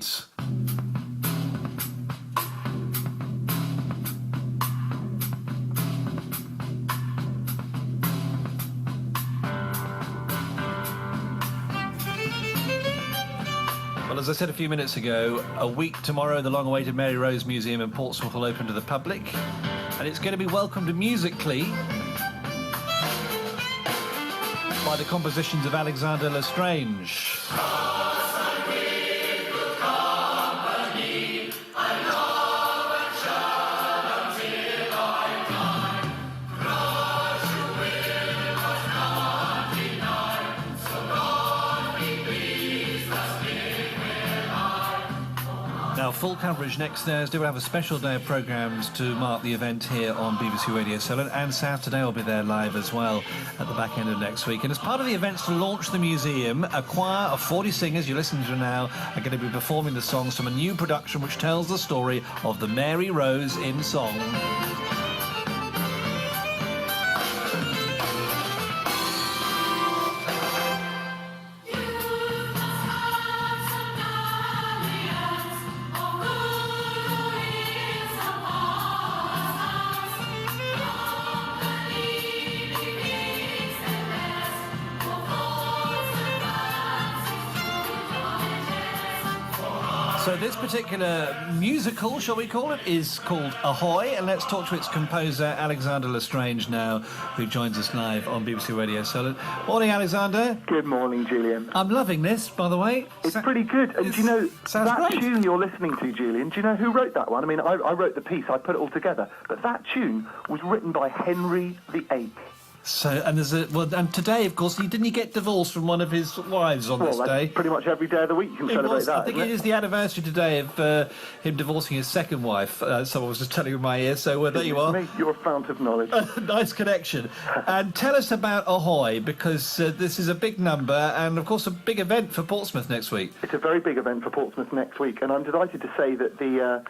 right. Well, as I said a few minutes ago, a week tomorrow, the long-awaited Mary Rose Museum in Portsmouth will open to the public, and it's going to be welcomed musically by the compositions of Alexander Lestrange. Now, full coverage next Thursday. We'll have a special day of programmes to mark the event here on BBC Radio Solent, and Saturday will be there live as well at the back end of next week. And as part of the events to launch the museum, a choir of 40 singers you're listening to now are going to be performing the songs from a new production which tells the story of the Mary Rose in song. So this particular musical, shall we call it, is called Ahoy, and let's talk to its composer, Alexander Lestrange, now, who joins us live on BBC Radio Solent. Morning, Alexander. Good morning, Julian. I'm loving this, by the way. It's pretty good. And do you know, that great. tune you're listening to, Julian, do you know who wrote that one? I mean, I wrote the piece, I put it all together, but that tune was written by Henry VIII. So, and there's and today, of course, didn't he get divorced from one of his wives on this day? Pretty much every day of the week you can celebrate that. I think it is the anniversary today of him divorcing his second wife. Someone was just telling in my ear, so there you are. Mate, you're a fount of knowledge. Nice connection. And tell us about Ahoy, because this is a big number and, of course, a big event for Portsmouth next week. It's a very big event for Portsmouth next week, and I'm delighted to say that the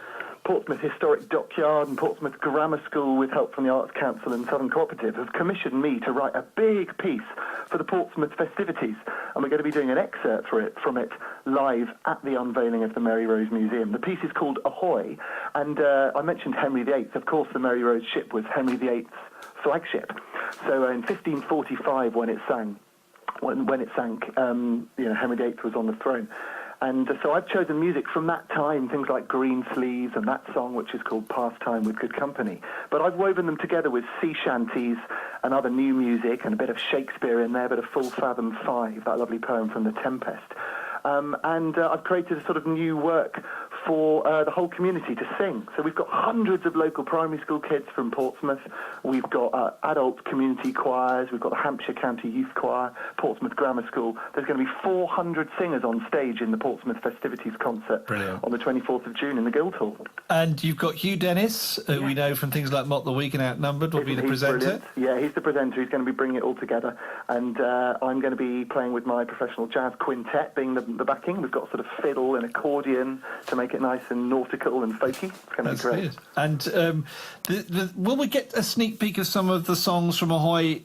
Portsmouth Historic Dockyard and Portsmouth Grammar School, with help from the Arts Council and Southern Cooperative, have commissioned me to write a big piece for the Portsmouth festivities, and we're going to be doing an excerpt from it live at the unveiling of the Mary Rose Museum. The piece is called Ahoy, and I mentioned Henry VIII. Of course, the Mary Rose ship was Henry VIII's flagship. So in 1545, when it sank, Henry VIII was on the throne. And so I've chosen music from that time, things like Green Sleeves and that song, which is called Pastime with Good Company. But I've woven them together with sea shanties and other new music and a bit of Shakespeare in there, but a full fathom 5, that lovely poem from The Tempest. And I've created a sort of new work for the whole community to sing. So we've got hundreds of local primary school kids from Portsmouth. We've got adult community choirs. We've got the Hampshire County Youth Choir, Portsmouth Grammar School. There's going to be 400 singers on stage in the Portsmouth Festivities concert on the 24th of June in the Guildhall. And you've got Hugh Dennis, who we know from things like Mock the Week and Outnumbered, will be the presenter. Brilliant. Yeah, he's the presenter. He's going to be bringing it all together. And I'm going to be playing with my professional jazz quintet, being the backing. We've got sort of fiddle and accordion to make it nice and nautical and folky. It's going to be great. And will we get a sneak peek of some of the songs from Ahoy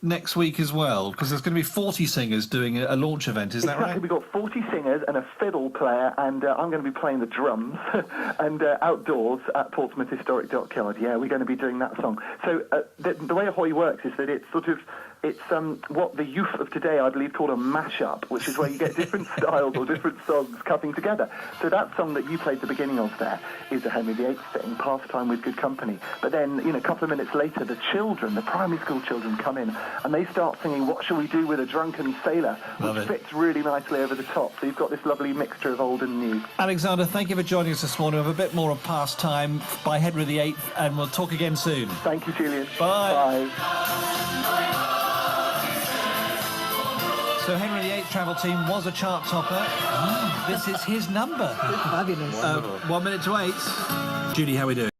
next week as well? Because there's going to be 40 singers doing a launch event, is that right? We've got 40 singers and a fiddle player, and I'm going to be playing the drums and outdoors at Portsmouth Historic Dockyard. Yeah, we're going to be doing that song. So the way Ahoy works is that it's what the youth of today, I believe, call a mashup, which is where you get different styles or different songs coming together. So that song that you played the beginning of there is a Henry VIII thing, Pastime with Good Company. But then, a couple of minutes later, the children, the primary school children, come in and they start singing What Shall We Do with a Drunken Sailor, which fits really nicely over the top. So you've got this lovely mixture of old and new. Alexander, thank you for joining us this morning. We have a bit more of Pastime by Henry VIII, and we'll talk again soon. Thank you, Julian. Bye. So Henry VIII Travel Team was a chart topper. This is his number. Fabulous. 1 minute to 8. Judy, how are we doing?